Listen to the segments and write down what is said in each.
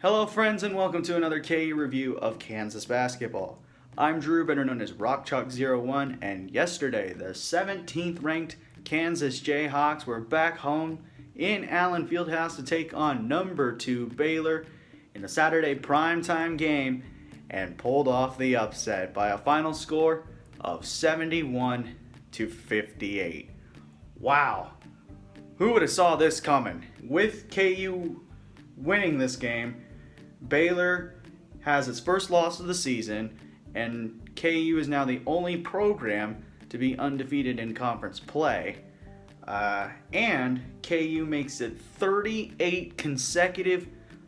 Hello friends and welcome to another KU review of Kansas basketball. I'm Drew, better known as RockChalk01, and yesterday the 17th ranked Kansas Jayhawks were back home in Allen Fieldhouse to take on number 2 Baylor in a Saturday primetime game and pulled off the upset by a final score of 71-58. Wow, who would have saw this coming? With KU winning this game, Baylor has its first loss of the season, and KU is now the only program to be undefeated in conference play. And KU makes it 38 consecutive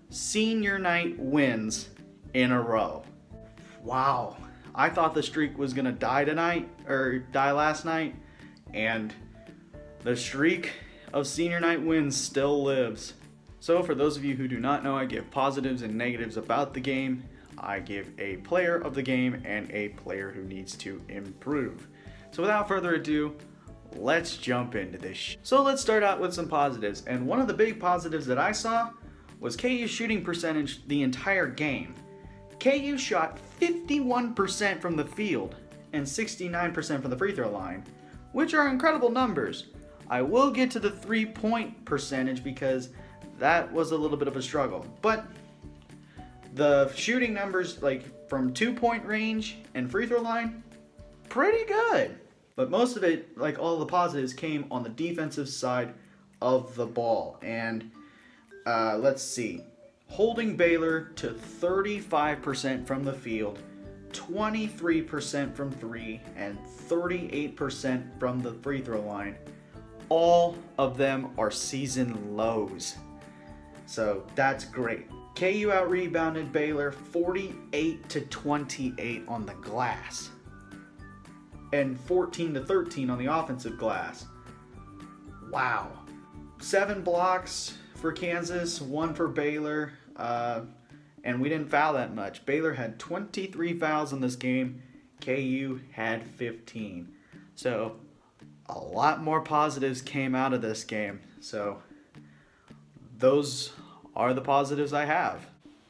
senior night wins in a row. Wow. I thought the streak was going to die last night, and the streak of senior night wins still lives. So for those of you who do not know, I give positives and negatives about the game. I give a player of the game and a player who needs to improve. So without further ado, let's jump into this. So let's start out with some positives. And one of the big positives that I saw was KU's shooting percentage the entire game. KU shot 51% from the field and 69% from the free throw line, which are incredible numbers. I will get to the 3-point percentage because that was a little bit of a struggle. But the shooting numbers, like from 2-point range and free throw line, pretty good. But most of it, like all the positives, came on the defensive side of the ball. And let's see. Holding Baylor to 35% from the field, 23% from 3, and 38% from the free throw line. All of them are season lows. So that's great. KU out-rebounded Baylor 48-28 on the glass and 14-13 on the offensive glass. Wow. 7 blocks for Kansas, 1 for Baylor, and we didn't foul that much. Baylor had 23 fouls in this game. KU had 15. So a lot more positives came out of this game. So those are the positives I have.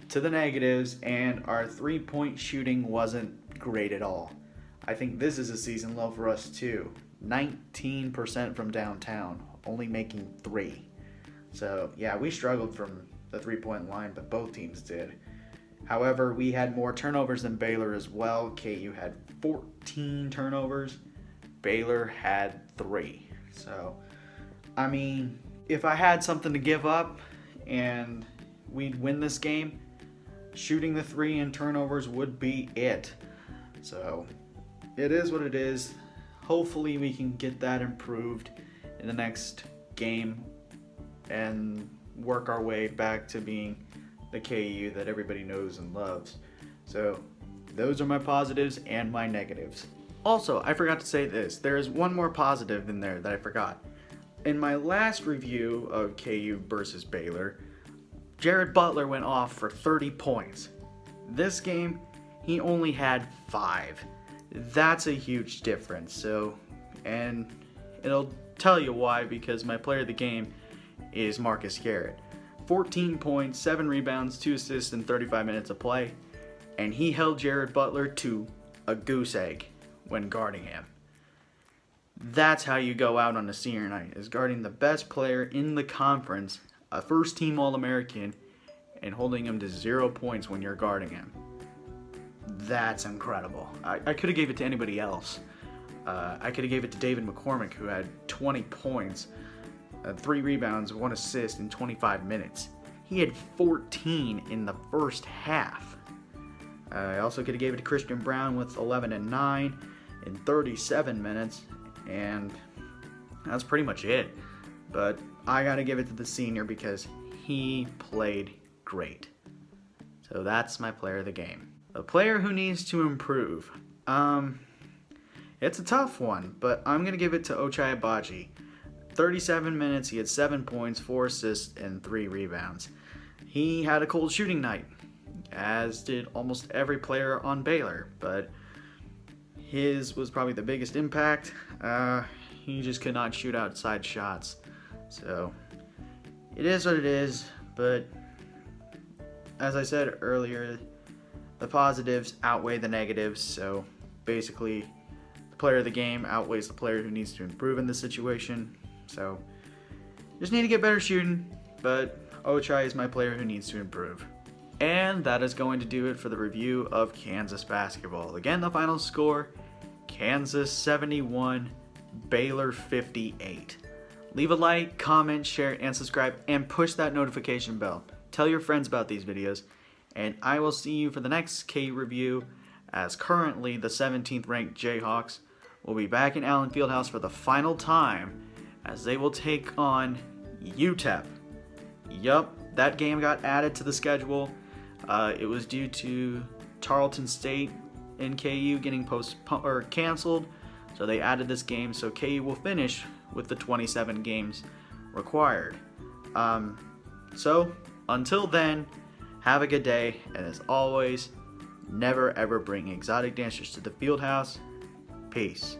To the negatives, and our 3-point shooting wasn't great at all. I think this is a season low for us too. 19% from downtown, only making 3. So yeah, we struggled from the 3-point line, but both teams did. However, we had more turnovers than Baylor as well. KU had 14 turnovers. Baylor had 3. So, I mean, if I had something to give up and we'd win this game, shooting the 3 and turnovers would be it. So it is what it is. Hopefully we can get that improved in the next game and work our way back to being the KU that everybody knows and loves. So those are my positives and my negatives. Also, I forgot to say this. There is one more positive in there that I forgot. In my last review of KU versus Baylor, Jared Butler went off for 30 points. This game, he only had 5. That's a huge difference. So, and it'll tell you why, because my player of the game is Marcus Garrett. 14 points, 7 rebounds, 2 assists in 35 minutes of play, and he held Jared Butler to a goose egg when guarding him. That's how you go out on a senior night, is guarding the best player in the conference, a first-team All-American, and holding him to 0 points when you're guarding him. That's incredible. I could have gave it to anybody else. I could have gave it to David McCormick, who had 20 points, 3 rebounds, 1 assist in 25 minutes. He had 14 in the first half. I also could have gave it to Christian Brown with 11 and 9 in 37 minutes, and that's pretty much it. But I gotta give it to the senior because he played great. So that's my player of the game. The player who needs to improve. It's a tough one, but I'm gonna give it to Ochai Agbaji. 37 minutes, he had 7 points, 4 assists, and 3 rebounds. He had a cold shooting night, as did almost every player on Baylor, but his was probably the biggest impact. He just could not shoot outside shots. So it is what it is, but as I said earlier, the positives outweigh the negatives. So basically, the player of the game outweighs the player who needs to improve in this situation. So just need to get better shooting, but Ochai is my player who needs to improve. And that is going to do it for the review of Kansas basketball. Again, the final score, Kansas 71, Baylor 58. Leave a like, comment, share, and subscribe, and push that notification bell. Tell your friends about these videos, and I will see you for the next K review, as currently the 17th ranked Jayhawks will be back in Allen Fieldhouse for the final time, as they will take on UTEP. Yup, that game got added to the schedule. It was due to Tarleton State and KU getting canceled, so they added this game, so KU will finish with the 27 games required. So until then, have a good day, and as always, never ever bring exotic dancers to the field house. Peace.